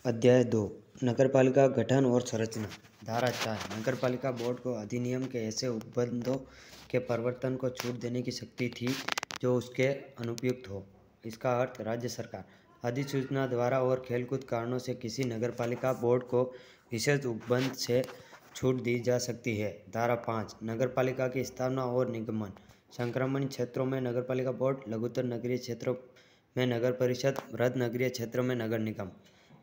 अध्याय 2 नगरपालिका गठन और संरचना। धारा 4 नगरपालिका बोर्ड को अधिनियम के ऐसे उपबंधों के प्रवर्तन को छूट देने की शक्ति थी जो उसके अनुपयुक्त हो। इसका अर्थ राज्य सरकार अधिसूचना द्वारा और खेलकूद कारणों से किसी नगरपालिका बोर्ड को विशेष उपबंध से छूट दी जा सकती है। धारा 5 नगरपालिका की स्थापना और निगमन। संक्रमण क्षेत्रों में नगरपालिका बोर्ड, लघुतर नगरीय क्षेत्रों में नगर परिषद, वृहद नगरीय क्षेत्रों में नगर निगम।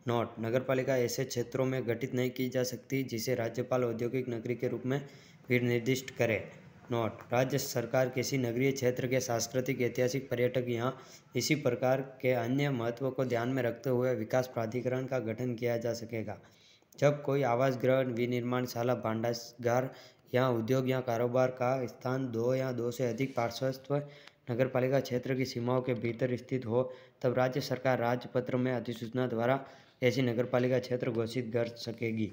नोट: नगरपालिका ऐसे क्षेत्रों में गठित नहीं की जा सकती जिसे राज्यपाल औद्योगिक नगरी के रूप में निर्दिष्ट करे। नोट: राज्य सरकार किसी नगरीय क्षेत्र के सांस्कृतिक, ऐतिहासिक, पर्यटक या इसी प्रकार के अन्य महत्व को ध्यान में रखते हुए विकास प्राधिकरण का गठन किया जा सकेगा जब कोई आवास गृह, विनिर्माणशाला, भांडागार या उद्योग या कारोबार का स्थान 2 या 2 से अधिक पार्श्वस्थ नगरपालिका क्षेत्र की सीमाओं के भीतर स्थित हो। तब राज्य सरकार राजपत्र में अधिसूचना द्वारा ऐसी नगरपालिका क्षेत्र घोषित कर सकेगी।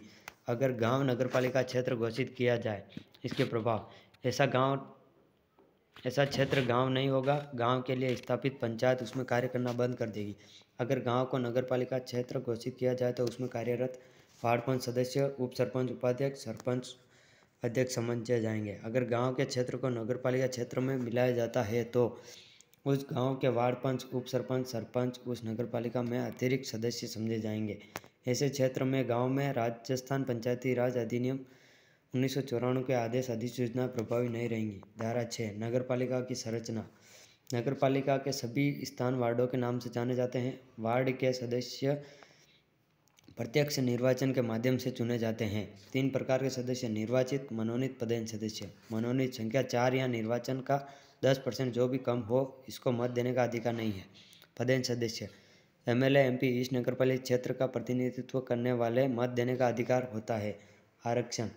अगर गांव नगरपालिका क्षेत्र घोषित किया जाए, इसके प्रभाव: ऐसा क्षेत्र गांव नहीं होगा। गांव के लिए स्थापित पंचायत उसमें कार्य करना बंद कर देगी। अगर गांव को नगरपालिका क्षेत्र घोषित किया जाए तो उसमें कार्यरत वार्ड पंच सदस्य, उप सरपंच, उपाध्यक्ष, सरपंच, अध्यक्ष समझे जाएंगे। अगर गांव के क्षेत्र को नगरपालिका क्षेत्र में मिलाया जाता है तो उस गांव के वार्ड पंच, उप सरपंच, सरपंच उस नगरपालिका में अतिरिक्त सदस्य समझे जाएंगे। ऐसे क्षेत्र में गांव में राजस्थान पंचायती राज अधिनियम 1994 के आदेश अधिसूचना प्रभावी नहीं रहेंगी। धारा 6 नगरपालिका की संरचना। नगरपालिका के सभी स्थान वार्डों के नाम से जाने जाते हैं। वार्ड के सदस्य प्रत्यक्ष निर्वाचन के माध्यम से चुने जाते हैं। 3 प्रकार के सदस्य: निर्वाचित, मनोनीत, पदेन सदस्य। मनोनीत संख्या 4 या निर्वाचन का 10% जो भी कम हो, इसको मत देने का अधिकार नहीं है। पदेन सदस्य: एमएलए, एमपी इस नगरपालिका क्षेत्र का प्रतिनिधित्व करने वाले मत देने का अधिकार होता है। आरक्षण: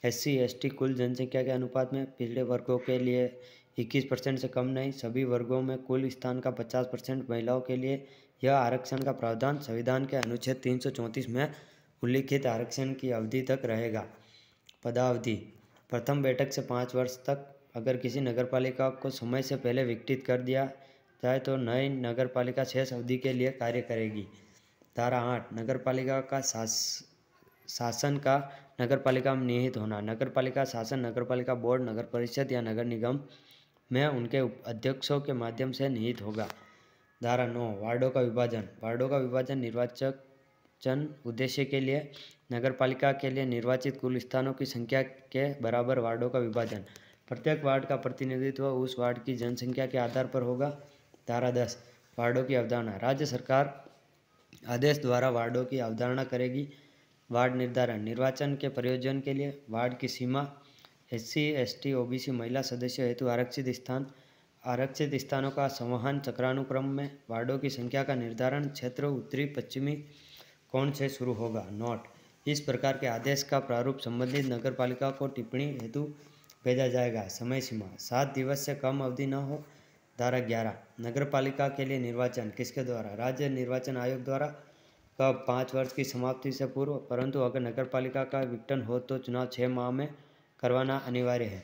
SC, ST कुल जनसंख्या के अनुपात में, पिछड़े वर्गों के लिए 21% से कम नहीं, सभी वर्गों में कुल स्थान का 50%। महिलाओं के लिए यह आरक्षण का प्रावधान संविधान के अनुच्छेद 334 में उल्लिखित आरक्षण की अवधि तक रहेगा। पदावधि: प्रथम बैठक से 5 वर्ष तक। अगर किसी नगरपालिका को समय से पहले विघटित कर दिया जाए तो नई नगरपालिका शेष अवधि के लिए कार्य करेगी। धारा 8 नगरपालिका का शासन का नगरपालिका में निहित होना। नगरपालिका शासन नगरपालिका बोर्ड, नगर परिषद या नगर निगम में उनके अध्यक्षों के माध्यम से निहित होगा। धारा 9 वार्डों का विभाजन। वार्डों का विभाजन निर्वाचन उद्देश्य के लिए। नगरपालिका के लिए निर्वाचित कुल स्थानों की संख्या के बराबर वार्डों का विभाजन। प्रत्येक वार्ड का प्रतिनिधित्व उस वार्ड की जनसंख्या के आधार पर होगा। धारा 10 वार्डों की अवधारणा। राज्य सरकार आदेश द्वारा वार्डों की अवधारणा करेगी। वार्ड निर्धारण: निर्वाचन के प्रयोजन के लिए वार्ड की सीमा। SC, ST, OBC महिला सदस्यों हेतु आरक्षित स्थानों का संवहन चक्रानुक्रम में। वार्डों की संख्या का निर्धारण क्षेत्र उत्तरी पश्चिमी कोण से शुरू होगा। नोट: इस प्रकार के आदेश का प्रारूप संबंधित नगरपालिका को टिप्पणी हेतु भेजा जाएगा। समय सीमा: 7 दिवस से कम अवधि न हो। धारा 11 नगरपालिका के लिए निर्वाचन किसके द्वारा? राज्य निर्वाचन आयोग द्वारा। कब? 5 वर्ष की समाप्ति से पूर्व, परंतु अगर नगरपालिका का विघटन हो तो चुनाव 6 माह में करवाना अनिवार्य है।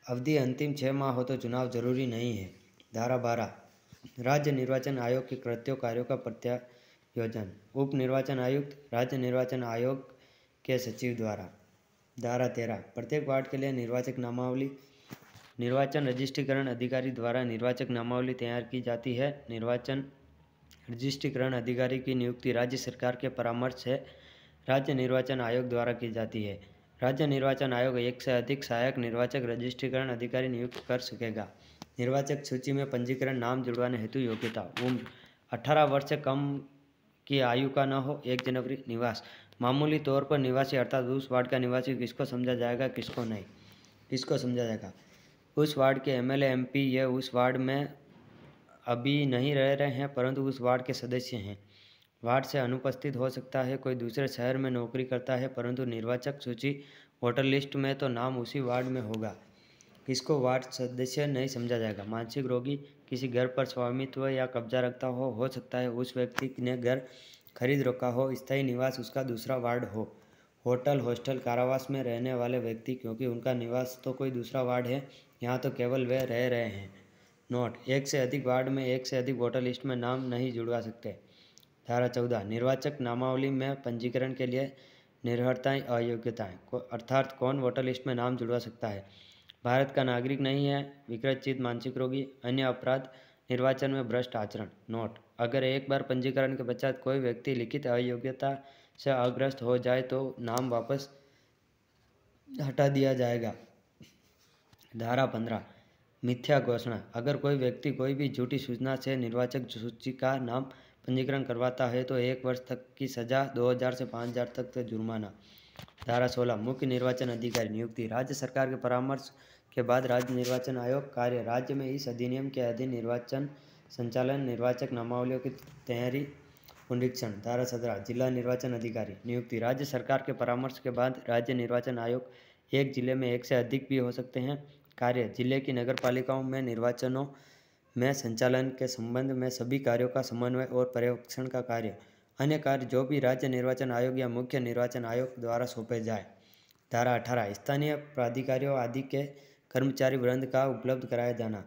अवधि अंतिम 6 माह हो तो चुनाव जरूरी नहीं है। धारा 12 राज्य निर्वाचन आयोग के कृत्यों कार्यों का प्रत्यायोजन। उप निर्वाचन आयुक्त राज्य निर्वाचन आयोग के सचिव द्वारा। धारा 13 प्रत्येक वार्ड के लिए निर्वाचक नामावली। निर्वाचन रजिस्ट्रीकरण अधिकारी द्वारा निर्वाचक नामावली तैयार की जाती है। निर्वाचन रजिस्ट्रीकरण अधिकारी की नियुक्ति राज्य सरकार के परामर्श से राज्य निर्वाचन आयोग द्वारा की जाती है। राज्य निर्वाचन आयोग 1 से अधिक सहायक निर्वाचक रजिस्ट्रीकरण अधिकारी नियुक्त कर सकेगा। निर्वाचक सूची में पंजीकरण, नाम जुड़वाने हेतु योग्यता। उम्र 18 वर्ष से कम की आयु का न हो। 1 जनवरी। निवास: मामूली तौर पर निवासी अर्थात उस वार्ड का निवासी किसको समझा जाएगा, किसको नहीं। किसको समझा जाएगा? उस वार्ड के एमएलए, एमपी ये उस वार्ड में अभी नहीं रह रहे हैं परंतु उस वार्ड के सदस्य हैं। वार्ड से अनुपस्थित हो सकता है। कोई दूसरे शहर में नौकरी करता है परंतु निर्वाचक सूची वोटर लिस्ट में तो नाम उसी वार्ड में होगा। इसको वार्ड सदस्य नहीं समझा जाएगा। मानसिक रोगी किसी घर पर स्वामित्व या कब्जा रखता हो सकता है उस व्यक्ति ने घर खरीद रखा हो, स्थायी निवास उसका दूसरा वार्ड हो। होटल, हॉस्टल, कारावास में रहने वाले व्यक्ति क्योंकि उनका निवास तो कोई दूसरा वार्ड है, यहाँ तो केवल वे रह रहे हैं। नोट: 1 से अधिक वार्ड में 1 से अधिक वोटर लिस्ट में नाम नहीं जुड़वा सकते। धारा 14 निर्वाचक नामावली में पंजीकरण के लिए निर्भरताएं अयोग्यताएं अर्थात कौन वोटर लिस्ट में नाम जुड़वा सकता है, भारत का नागरिक नहीं है, विकृत मानसिक रोगी, अन्य अपराध, निर्वाचन में भ्रष्ट आचरण। नोट: अगर एक बार पंजीकरण के पश्चात कोई व्यक्ति लिखित अयोग्यता से अग्रस्त हो जाए तो नाम वापस हटा दिया जाएगा। धारा 15 मिथ्या घोषणा: अगर कोई व्यक्ति कोई भी झूठी सूचना से निर्वाचक सूची का नाम पंजीकरण करवाता है तो 1 वर्ष तक की सजा, 2000 से 5000 तक जुर्माना। धारा 16 मुख्य निर्वाचन अधिकारी नियुक्ति: राज्य सरकार के परामर्श के बाद राज्य निर्वाचन आयोग कार्य। राज्य में इस अधिनियम के अधीन निर्वाचन संचालन, निर्वाचक नामावलियों की तैयारी, पुनरीक्षण। धारा 17 जिला निर्वाचन अधिकारी नियुक्ति: राज्य सरकार के परामर्श के बाद राज्य निर्वाचन आयोग एक जिले में एक से अधिक भी हो सकते हैं। कार्य: जिले की नगर पालिकाओं में निर्वाचनों में संचालन के संबंध में सभी कार्यों का समन्वय और पर्यवेक्षण का कार्य। अन्य कार्य जो भी राज्य निर्वाचन आयोग या मुख्य निर्वाचन आयोग द्वारा सौंपे जाए। धारा 18 स्थानीय प्राधिकारियों आदि के कर्मचारी वृंद का उपलब्ध कराया जाना: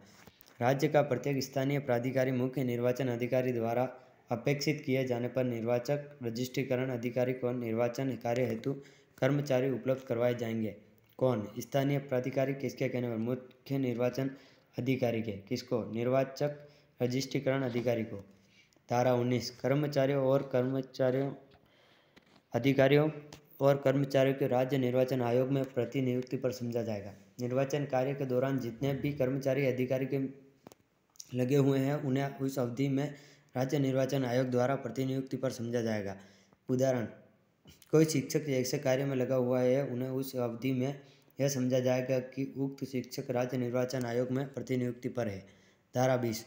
राज्य का प्रत्येक स्थानीय प्राधिकारी मुख्य निर्वाचन अधिकारी द्वारा अपेक्षित किए जाने पर निर्वाचक रजिस्ट्रीकरण अधिकारी को निर्वाचन कार्य हेतु कर्मचारी उपलब्ध करवाए जाएंगे। कौन? स्थानीय प्राधिकारी किसके कहने पर? मुख्य निर्वाचन अधिकारी के। किसको? निर्वाचक रजिस्ट्रीकरण अधिकारी को। धारा 19 अधिकारियों और कर्मचारियों के राज्य निर्वाचन आयोग में प्रतिनियुक्ति पर समझा जाएगा। निर्वाचन कार्य के दौरान जितने भी कर्मचारी अधिकारी के लगे हुए हैं उन्हें उस अवधि में राज्य निर्वाचन आयोग द्वारा प्रतिनियुक्ति पर समझा जाएगा। उदाहरण: कोई शिक्षक ऐसे कार्य में लगा हुआ है, उन्हें उस अवधि में यह समझा जाएगा कि उक्त शिक्षक राज्य निर्वाचन आयोग में प्रतिनियुक्ति पर है। धारा 20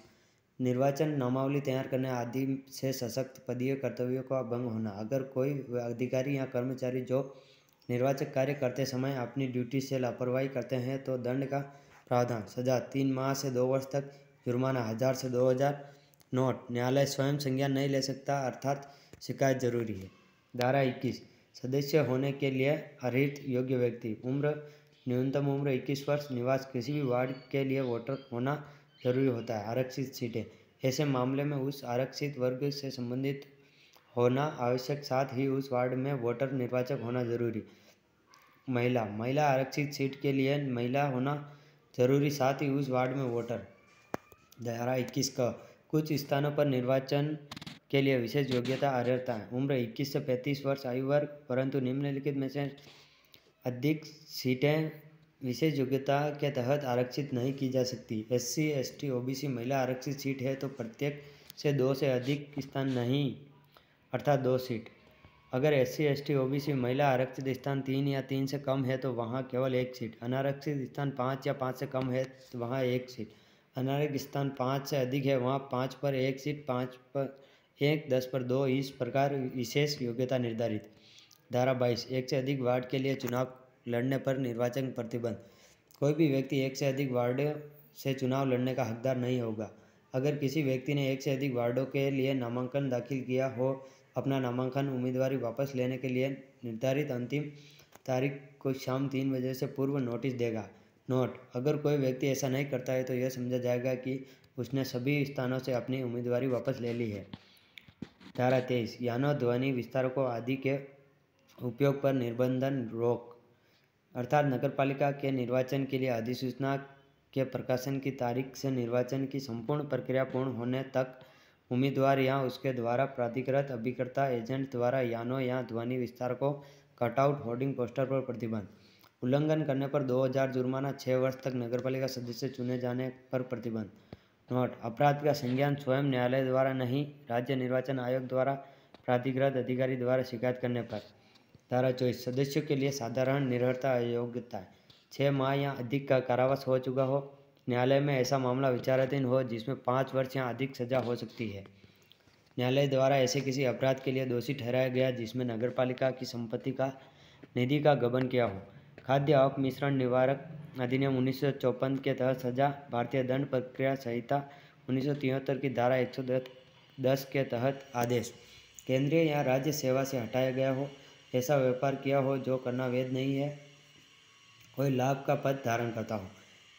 निर्वाचन नामावली तैयार करने आदि से सशक्त पदीय कर्तव्यों का भंग होना: अगर कोई अधिकारी या कर्मचारी जो निर्वाचक कार्य करते समय अपनी ड्यूटी से लापरवाही करते हैं तो दंड का प्रावधान, सजा 3 माह से 2 वर्ष तक, जुर्माना 1000 से 2000। नोट: न्यायालय स्वयं संज्ञान नहीं ले सकता अर्थात शिकायत जरूरी है। धारा 21 सदस्य होने के लिए अर्हता योग्य व्यक्ति: न्यूनतम उम्र 21 वर्ष, निवास किसी भी वार्ड के लिए वोटर होना जरूरी होता है। आरक्षित सीटें: ऐसे मामले में उस आरक्षित वर्ग से संबंधित होना आवश्यक, साथ ही उस वार्ड में वोटर निर्वाचक होना जरूरी। महिला आरक्षित सीट के लिए महिला होना जरूरी, साथ ही उस वार्ड में वोटर। धारा 21 का कुछ स्थानों पर निर्वाचन के लिए विशेष योग्यता अर्हता है। उम्र 21 से 35 वर्ष आयु वर्ग, परंतु निम्नलिखित में से अधिक सीटें विशेष योग्यता के तहत आरक्षित नहीं की जा सकती। SC, ST, OBC महिला आरक्षित सीट है तो प्रत्येक से 2 से अधिक स्थान नहीं, अर्थात 2 सीट। अगर SC, ST, OBC महिला आरक्षित स्थान 3 या 3 से कम है तो वहाँ केवल 1 सीट। अनारक्षित स्थान 5 या 5 से कम है तो वहाँ 1 सीट। अनारक्षित स्थान 5 से अधिक है वहाँ 5 पर 1 सीट, 5 पर 1, 10 पर 2, इस प्रकार विशेष योग्यता निर्धारित। धारा 22 एक से अधिक वार्ड के लिए चुनाव लड़ने पर निर्वाचन प्रतिबंध: कोई भी व्यक्ति एक से अधिक वार्ड से चुनाव लड़ने का हकदार नहीं होगा। अगर किसी व्यक्ति ने एक से अधिक वार्डों के लिए नामांकन दाखिल किया हो, अपना नामांकन उम्मीदवारी वापस लेने के लिए निर्धारित अंतिम तारीख को शाम 3 बजे से पूर्व नोटिस देगा। नोट: अगर कोई व्यक्ति ऐसा नहीं करता है तो यह समझा जाएगा कि उसने सभी स्थानों से अपनी उम्मीदवारी वापस ले ली है। धारा 23 यानों, ध्वनि विस्तारकों आदि के उपयोग पर निर्बंधन रोक: अर्थात नगरपालिका के निर्वाचन के लिए अधिसूचना के प्रकाशन की तारीख से निर्वाचन की संपूर्ण प्रक्रिया पूर्ण होने तक उम्मीदवार या उसके द्वारा प्राधिकृत अभिकर्ता एजेंट द्वारा यानों या ध्वनि विस्तारकों, कटआउट, होर्डिंग पोस्टर पर प्रतिबंध। उल्लंघन करने पर 2000 जुर्माना, 6 वर्ष तक नगरपालिका सदस्य चुने जाने पर प्रतिबंध। नोट: अपराध का संज्ञान स्वयं न्यायालय द्वारा नहीं, राज्य निर्वाचन आयोग द्वारा प्राधिकृत अधिकारी द्वारा शिकायत करने पर। धारा 24 सदस्यों के लिए साधारण निर्भरता अयोग्यता: 6 माह या अधिक का कारावास हो चुका हो, न्यायालय में ऐसा मामला विचाराधीन हो जिसमें 5 वर्ष या अधिक सजा हो सकती है, न्यायालय द्वारा ऐसे किसी अपराध के लिए दोषी ठहराया गया जिसमें नगरपालिका की संपत्ति का निधि का गबन किया हो। खाद्य अपमिश्रण निवारक अधिनियम 1954 के तहत सजा, भारतीय दंड प्रक्रिया संहिता 1973 की धारा 110 के तहत आदेश, केंद्रीय या राज्य सेवा से हटाया गया हो, ऐसा व्यापार किया हो जो करना वैध नहीं है, कोई लाभ का पद धारण करता हो।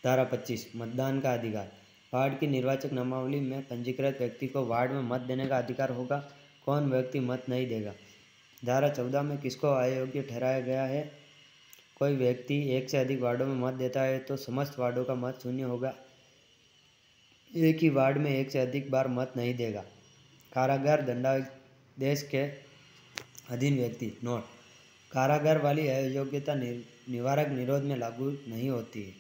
धारा 25 मतदान का अधिकार: वार्ड की निर्वाचक नामावली में पंजीकृत व्यक्ति को वार्ड में मत देने का अधिकार होगा। कौन व्यक्ति मत नहीं देगा। धारा 14 में किसको अयोग्य ठहराया गया है। कोई व्यक्ति एक से अधिक वार्डों में मत देता है तो समस्त वार्डों का मत शून्य होगा। एक ही वार्ड में एक से अधिक बार मत नहीं देगा। कारागार दंडादेश के अधीन व्यक्ति। नोट: कारागार वाली अयोग्यता निवारक निरोध में लागू नहीं होती है।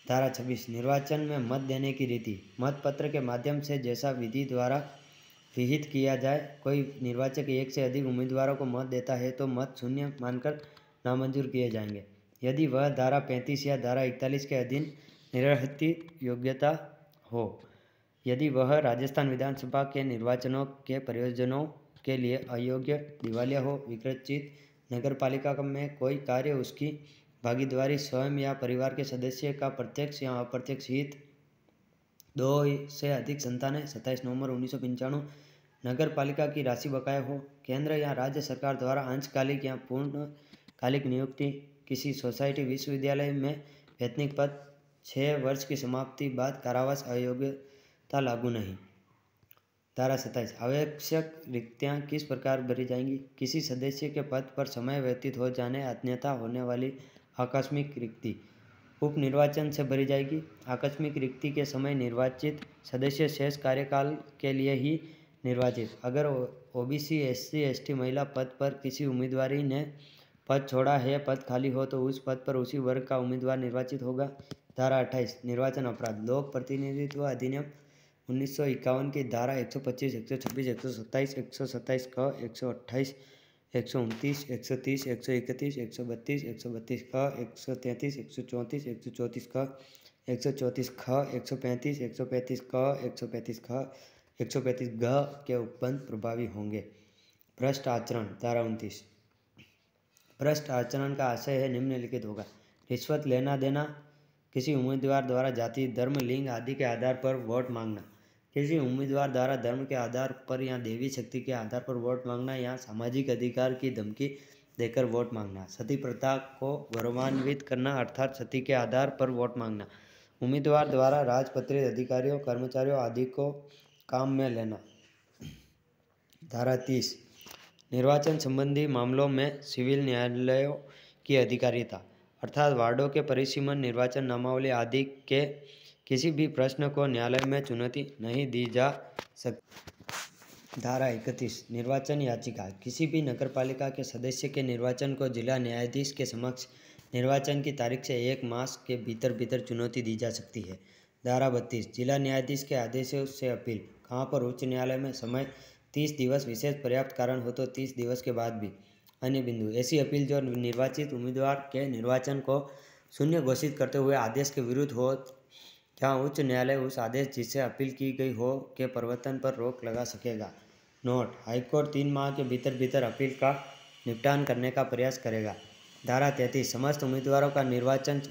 धारा 26 निर्वाचन में मत देने की रीति। मत पत्र के माध्यम से जैसा विधि द्वारा विहित किया जाए। कोई निर्वाचक एक से अधिक उम्मीदवारों को मत देता है तो मत शून्य मानकर नामंजूर किए जाएंगे। यदि वह धारा 35 या धारा 41 के अधीन निरर्थित योग्यता हो। यदि वह राजस्थान विधानसभा के निर्वाचनों के प्रयोजनों के लिए अयोग्य, दिवालिया हो, विकृत, नगरपालिका में कोई कार्य उसकी भागीदारी स्वयं या परिवार के सदस्य का प्रत्यक्ष या अप्रत्यक्ष हित 2 से अधिक संतान है। 27 नवंबर 1995 नगरपालिका की राशि बकाया हो। केंद्र या राज्य सरकार द्वारा अंशकालिक या पूर्णकालिक नियुक्ति। किसी सोसाइटी विश्वविद्यालय में वैतनिक पद। 6 वर्ष की समाप्ति बाद कारावास अयोग्यता लागू नहीं। धारा 27 आवश्यक रिक्तियाँ किस प्रकार भरी जाएंगी। किसी सदस्य के पद पर समय व्यतीत हो जाने अन्यथा होने वाली आकस्मिक रिक्ति उपनिर्वाचन से भरी जाएगी। आकस्मिक रिक्ति के समय निर्वाचित सदस्य शेष कार्यकाल के लिए ही निर्वाचित। अगर ओबीसी, एससी, एसटी महिला पद पर किसी उम्मीदवारी ने पद छोड़ा है, पद खाली हो तो उस पद पर उसी वर्ग का उम्मीदवार निर्वाचित होगा। धारा 28 निर्वाचन अपराध। लोक प्रतिनिधित्व अधिनियम 1951 की धारा 125, 126, 127, 127 क, 128, 129, 130, 131, 132, 132 क, 133, 134, 134 क, 134 ख, 135, 135 क, 135 ख, 135 ग के उपबंध प्रभावी होंगे। भ्रष्ट आचरण। धारा 29 भ्रष्ट आचरण का आशय है निम्नलिखित होगा। रिश्वत लेना देना। किसी उम्मीदवार द्वारा जाति, धर्म, लिंग आदि के आधार पर वोट मांगना। किसी उम्मीदवार द्वारा धर्म के आधार पर या देवी शक्ति के आधार पर वोट मांगना या सामाजिक अधिकार की धमकी देकर वोट मांगना। सती प्रथा को गौरवान्वित करना अर्थात सती के आधार पर वोट मांगना। उम्मीदवार द्वारा राजपत्रित अधिकारियों, कर्मचारियों आदि को काम में लेना। धारा 30 निर्वाचन संबंधी मामलों में सिविल न्यायालयों की अधिकारिता अर्थात वार्डों के परिसीमन, निर्वाचन नामावली आदि के किसी भी प्रश्न को न्यायालय में चुनौती नहीं दी जा सकती। धारा 31 निर्वाचन याचिका। किसी भी नगरपालिका के सदस्य के निर्वाचन को जिला न्यायाधीश के समक्ष निर्वाचन की तारीख से 1 मास के भीतर चुनौती दी जा सकती है। धारा 32 जिला न्यायाधीश के आदेशों से अपील। कहाँ पर उच्च न्यायालय में समय 30 दिवस, विशेष पर्याप्त कारण हो तो 30 दिवस के बाद भी। अन्य बिंदु ऐसी अपील जो निर्वाचित उम्मीदवार के निर्वाचन को शून्य घोषित करते हुए आदेश के विरुद्ध हो, जहाँ उच्च न्यायालय उस आदेश जिससे अपील की गई हो के प्रवर्तन पर रोक लगा सकेगा। नोट: हाईकोर्ट 3 माह के भीतर अपील का निपटान करने का प्रयास करेगा। धारा 33 समस्त उम्मीदवारों का निर्वाचन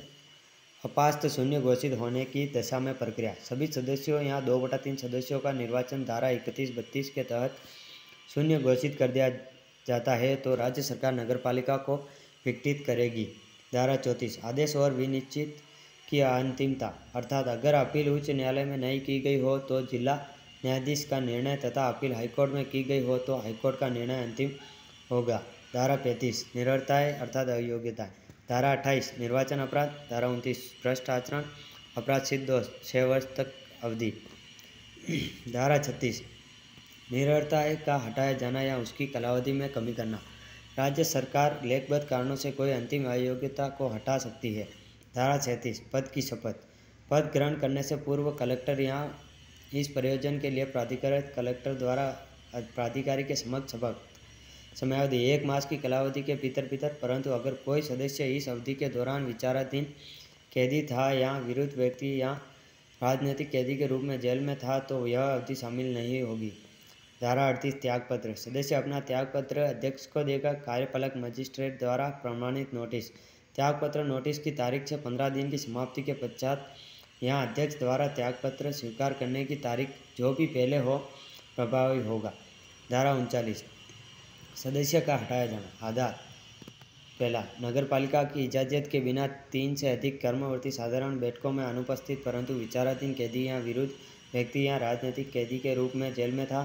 अपास्त शून्य घोषित होने की दशा में प्रक्रिया। सभी सदस्यों या 2/3 सदस्यों का निर्वाचन धारा 31-32 के तहत शून्य घोषित कर दिया जाता है तो राज्य सरकार नगरपालिका को विघटित करेगी। धारा 34 आदेश और विनिश्चित की अंतिमता अर्थात अगर अपील उच्च न्यायालय में नहीं की गई हो तो जिला न्यायाधीश का निर्णय तथा अपील हाईकोर्ट में की गई हो तो हाईकोर्ट का निर्णय अंतिम होगा। धारा 35 निरर्थताएँ अर्थात अयोग्यता। धारा 28 निर्वाचन अपराध। धारा 29 भ्रष्ट आचरण अपराध सिद्ध दोष 6 वर्ष तक अवधि। धारा 36 निरर्थताएँ का हटाया जाना या उसकी कालावधि में कमी करना। राज्य सरकार लेखबद्ध कारणों से कोई अंतिम अयोग्यता को हटा सकती है। धारा 37 पद की शपथ। पद ग्रहण करने से पूर्व कलेक्टर या इस प्रयोजन के लिए प्राधिकृत कलेक्टर द्वारा प्राधिकारी के समक्ष शपथ समयावधि 1 मास की कालावधि के भीतर परंतु अगर कोई सदस्य इस अवधि के दौरान विचाराधीन कैदी था या विरुद्ध व्यक्ति या राजनीतिक कैदी के रूप में जेल में था तो यह अवधि शामिल नहीं होगी। धारा 38 त्यागपत्र। सदस्य अपना त्यागपत्र अध्यक्ष को देगा। कार्यपालक मजिस्ट्रेट द्वारा प्रमाणित नोटिस। त्यागपत्र नोटिस की तारीख से 15 दिन की समाप्ति के पश्चात या अध्यक्ष द्वारा त्यागपत्र स्वीकार करने की तारीख जो भी पहले हो प्रभावी होगा। धारा 39 सदस्य का हटाया जाना। आधार पहला नगरपालिका की इजाज़त के बिना 3 से अधिक कर्मवर्ती साधारण बैठकों में अनुपस्थित परंतु विचाराधीन कैदी या विरुद्ध व्यक्ति या राजनीतिक कैदी के रूप में जेल में था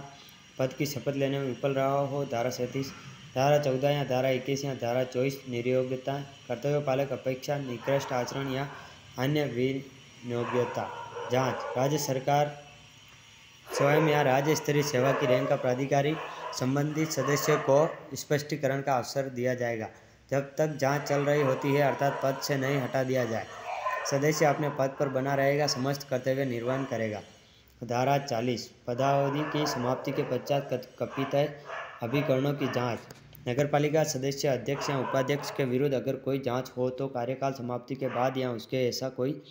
पद की शपथ लेने में विफल रहा हो। धारा 37, धारा 14 या धारा 21 या धारा 24 निर्योग्यता, कर्तव्य पालक अपेक्षा, निकृष्ट आचरण या अन्य विनियोग्यता जांच। राज्य सरकार स्वयं या राज्य स्तरीय सेवा की रैंक का प्राधिकारी संबंधित सदस्य को स्पष्टीकरण का अवसर दिया जाएगा जब तक जांच चल रही होती है, अर्थात पद से नहीं हटा दिया जाए। सदस्य अपने पद पर बना रहेगा, समस्त कर्तव्य निर्वहन करेगा। धारा 40, पदावधि की समाप्ति के पश्चात कथित अभिकरणों की जांच। नगरपालिका सदस्य अध्यक्ष या उपाध्यक्ष के विरुद्ध अगर कोई जांच हो तो कार्यकाल समाप्ति के बाद या उसके ऐसा कोई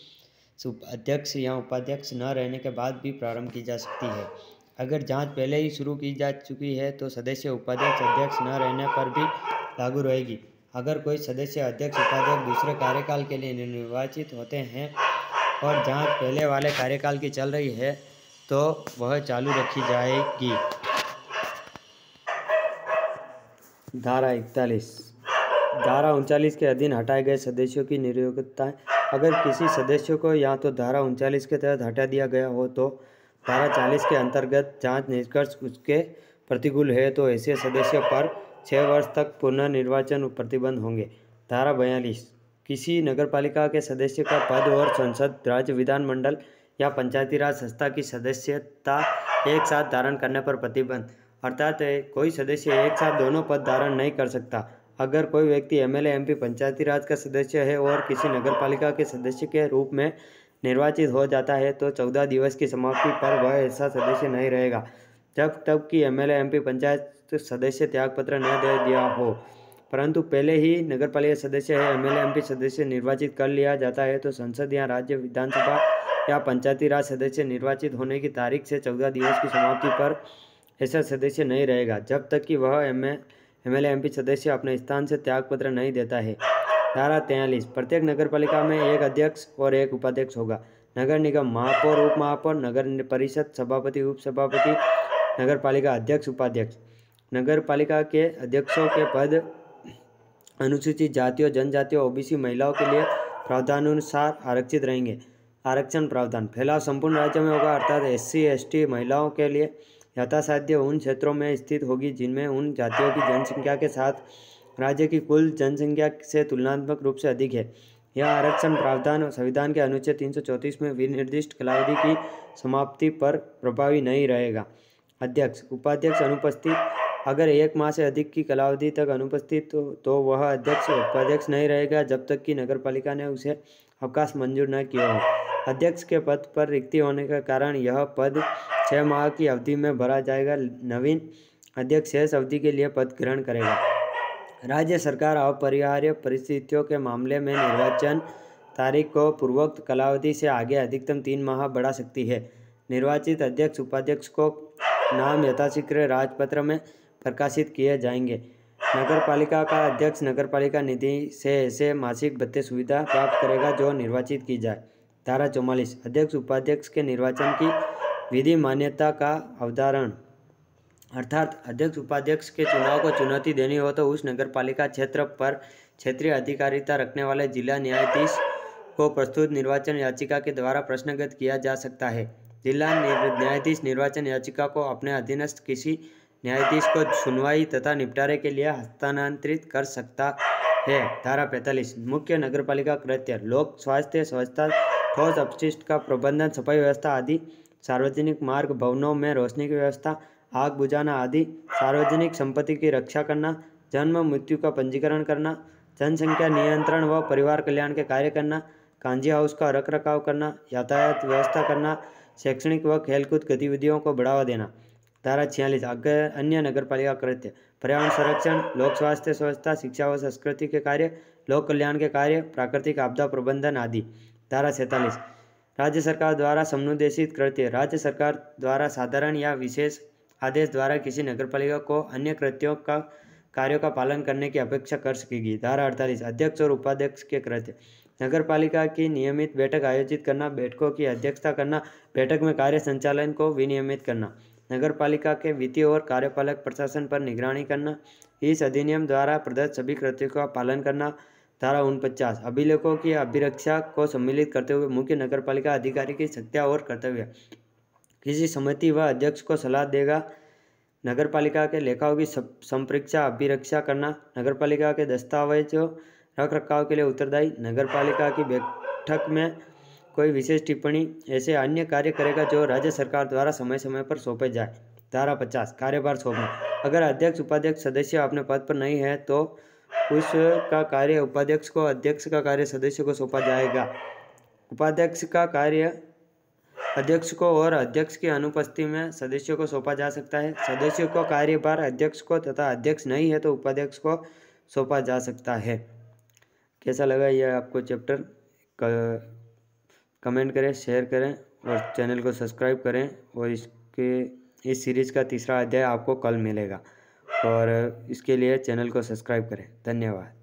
अध्यक्ष या उपाध्यक्ष न रहने के बाद भी प्रारंभ की जा सकती है। अगर जांच पहले ही शुरू की जा चुकी है तो सदस्य उपाध्यक्ष अध्यक्ष न रहने पर भी लागू रहेगी। अगर कोई सदस्य अध्यक्ष उपाध्यक्ष दूसरे कार्यकाल के लिए निर्वाचित होते हैं और जांच पहले वाले कार्यकाल की चल रही है तो वह चालू रखी जाएगी। धारा 41, धारा 39 के अधीन हटाए गए सदस्यों की निर्योग्यता। अगर किसी सदस्य को या तो धारा 39 के तहत हटा दिया गया हो तो धारा 40 के अंतर्गत जांच निष्कर्ष उसके प्रतिकूल है तो ऐसे सदस्य पर 6 वर्ष तक पुनर्निर्वाचन प्रतिबंध होंगे। धारा 42, किसी नगरपालिका के सदस्य का पद और संसद, राज्य विधानमंडल या पंचायती राज संस्था की सदस्यता एक साथ धारण करने पर प्रतिबंध, अर्थात कोई सदस्य एक साथ दोनों पद धारण नहीं कर सकता। अगर कोई व्यक्ति एमएलए एमपी पंचायती राज का सदस्य है और किसी नगरपालिका के सदस्य के रूप में निर्वाचित हो जाता है तो 14 दिवस की समाप्ति पर वह ऐसा सदस्य नहीं रहेगा जब तक कि एमएलए एमपी पंचायत सदस्य त्यागपत्र न दे दिया हो। परंतु पहले ही नगरपालिका सदस्य है एमएलए एमपी सदस्य निर्वाचित कर लिया जाता है तो संसद या राज्य विधानसभा या पंचायती राज सदस्य निर्वाचित होने की तारीख से 14 दिवस की समाप्ति पर ऐसा सदस्य नहीं रहेगा जब तक कि वह एमएलए एमपी सदस्य अपने स्थान से त्यागपत्र नहीं देता है। धारा 43, प्रत्येक नगरपालिका में एक अध्यक्ष और एक उपाध्यक्ष होगा। नगर निगम महापौर, उप महापौर, नगर परिषद सभापति, उप सभापति, नगरपालिका अध्यक्ष, उपाध्यक्ष। नगरपालिका के अध्यक्षों के पद अनुसूचित जातियों, जनजातियों, ओबीसी महिलाओं के लिए प्रावधानानुसार आरक्षित रहेंगे। आरक्षण प्रावधान फैलाव संपूर्ण राज्य में होगा, अर्थात एससी एसटी महिलाओं के लिए यथासाध्य उन क्षेत्रों में स्थित होगी जिनमें उन जातियों की जनसंख्या के साथ राज्य की कुल जनसंख्या से तुलनात्मक रूप से अधिक है। यह आरक्षण प्रावधान संविधान के अनुच्छेद 334 में विनिर्दिष्ट कालावधि की समाप्ति पर प्रभावी नहीं रहेगा। अध्यक्ष उपाध्यक्ष अनुपस्थित, अगर 1 माह से अधिक की कालावधि तक अनुपस्थित तो वह अध्यक्ष उपाध्यक्ष नहीं रहेगा जब तक कि नगरपालिका ने उसे अवकाश मंजूर न किया हो। अध्यक्ष के पद पर रिक्ति होने के कारण यह पद 6 माह की अवधि में भरा जाएगा। नवीन अध्यक्ष शेष अवधि के लिए पद ग्रहण करेगा। राज्य सरकार अपरिहार्य परिस्थितियों के मामले में निर्वाचन तारीख को पूर्वोक्त कालावधि से आगे अधिकतम 3 माह बढ़ा सकती है। निर्वाचित अध्यक्ष उपाध्यक्ष को नाम यथाशीघ्र राजपत्र में प्रकाशित किए जाएंगे। नगरपालिका का अध्यक्ष नगरपालिका निधि से ऐसे मासिक भत्ते सुविधा प्राप्त करेगा जो निर्वाचित की जाए। धारा 44, अध्यक्ष उपाध्यक्ष के निर्वाचन की विधि मान्यता का अवधारण, अर्थात अध्यक्ष उपाध्यक्ष के चुनाव को चुनौती देनी हो तो उस नगरपालिका क्षेत्र पर क्षेत्रीय अधिकारिता रखने वाले जिला न्यायाधीश को प्रस्तुत निर्वाचन याचिका के द्वारा प्रश्नगत किया जा सकता है। जिला न्यायाधीश निर्वाचन याचिका को अपने अधीनस्थ किसी न्यायाधीश को सुनवाई तथा निपटारे के लिए हस्तांतरित कर सकता है। धारा 45, मुख्य नगरपालिका कृत्य, लोक स्वास्थ्य, स्वच्छता, ठोस अपशिष्ट का प्रबंधन, सफाई व्यवस्था आदि, सार्वजनिक मार्ग, भवनों में रोशनी की व्यवस्था, आग बुझाना आदि, सार्वजनिक संपत्ति की रक्षा करना, जन्म मृत्यु का पंजीकरण करना, जनसंख्या नियंत्रण व परिवार कल्याण के कार्य करना, कांजी हाउस का रखरखाव करना, यातायात व्यवस्था करना, शैक्षणिक व खेलकूद गतिविधियों को बढ़ावा देना। धारा 46, अन्य नगरपालिका कृत्य, पर्यावरण संरक्षण, लोक स्वास्थ्य स्वच्छता, शिक्षा व संस्कृति के कार्य, लोक कल्याण के कार्य, प्राकृतिक आपदा प्रबंधन आदि। धारा 47, राज्य सरकार द्वारा समुद्देशित कृत्य, राज्य सरकार द्वारा साधारण या विशेष आदेश द्वारा किसी नगरपालिका को अन्य कृत्यों का कार्यों का पालन करने की अपेक्षा कर सकेगी। धारा 48, अध्यक्ष और उपाध्यक्ष के कृत्य, नगरपालिका की नियमित बैठक आयोजित करना, बैठकों की अध्यक्षता करना, बैठक में कार्य संचालन को विनियमित करना, नगरपालिका के वित्तीय और कार्यपालक प्रशासन पर निगरानी करना, इस अधिनियम द्वारा प्रदत्त सभी कृत्यों का पालन करना। धारा 49, अभिलेखों की अभिरक्षा को सम्मिलित करते हुए मुख्य नगरपालिका अधिकारी की शक्तियाँ और कर्तव्य, किसी समिति व अध्यक्ष को सलाह देगा नगरपालिका के लेखाओं की संप्रेक्षा अभिरक्षा करना, नगरपालिका के दस्तावेजों रख रखाव के लिए उत्तरदायी, नगरपालिका की बैठक में कोई विशेष टिप्पणी ऐसे अन्य कार्य करेगा जो राज्य सरकार द्वारा समय समय पर सौंपे जाए। धारा 50 कार्यभार सौंपना। अगर अध्यक्ष उपाध्यक्ष सदस्य अपने पद पर नहीं है तो उसका कार्य उपाध्यक्ष को, अध्यक्ष का कार्य सदस्य को सौंपा जाएगा। उपाध्यक्ष का कार्य अध्यक्ष को और अध्यक्ष की अनुपस्थिति में सदस्यों को सौंपा जा सकता है। सदस्यों को कार्यभार अध्यक्ष को तथा अध्यक्ष नहीं है तो उपाध्यक्ष को सौंपा जा सकता है। कैसा लगा यह आपको चैप्टर? कमेंट करें, शेयर करें और चैनल को सब्सक्राइब करें। और इस सीरीज़ का तीसरा अध्याय आपको कल मिलेगा और इसके लिए चैनल को सब्सक्राइब करें। धन्यवाद।